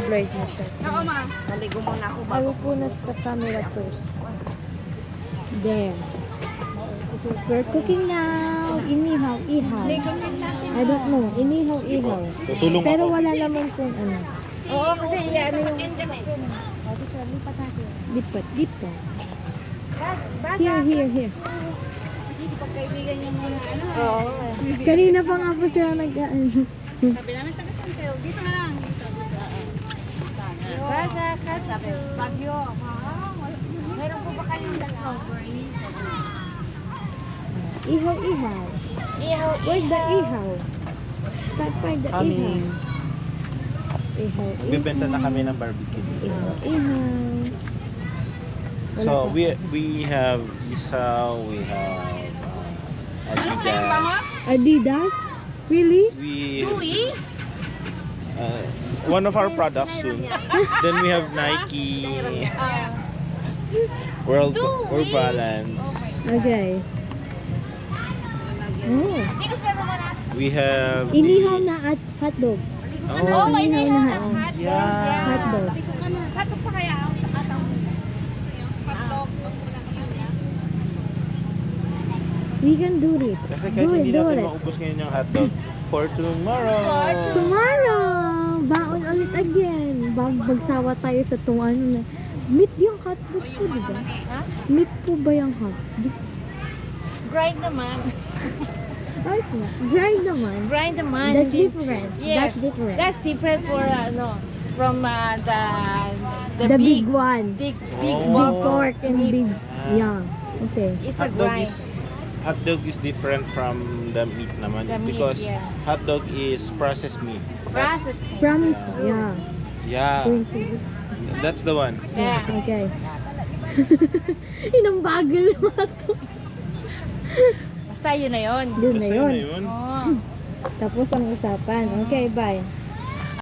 Blurred na siya. Oo, ma. Naligo muna ako I will put the camera first. There. We're cooking now. Inihaw, ihaw. I don't know. Inihaw, ihaw. Tutulong Pero ako. wala naman kung ano. Oo, kasi yan yung... Lipat, lipat. Here. Pagkaibigan yung mga ano. Oo. Kanina pa nga po sila nag-ano. Sabi namin, taga-san kayo. Dito na lang. Dito. Bagyo. Meron po ba kayong strawberry? Ihaw, ihaw. Where's the ihaw? Can't find the ihaw. Coming. Ihaw, Nagbibenta na kami ng barbecue. Ihaw, ihaw. Wala So pa. we have Isaw, we have Adidas. Adidas? Really? We one of our products soon. Then we have Nike, World Balance. Okay. Oh. We have Inihaw na at hotdog. Oh, Inihaw na hotdog. yeah. Hotdog. Hotdog pa kaya ang atang hotdog. We can do it. Kasi kahit Do it, hindi do natin it. maubos ngayon yung hotdog for tomorrow. Tomorrow! Baon ulit again. Magsawa tayo sa itong ano na. Meat yung hotdog po, di ba? Meat po ba yung hotdog? Grind naman. Oh, it's not. Grind naman. Grind naman. That's different. Yes. That's different. That's different for from the big one. big Big Oh. pork and big. Yeah. Okay. It's a grind. Hotdog is different from the meat naman The meat, because yeah. hotdog is processed meat. Process. Promise. Yeah. Yeah, Going to. that's the one. Yeah. Okay. Inang bagal naman to. Basta yun na yun. Yun na Basta yun. yun. Oh. Tapos ang usapan. Okay, bye.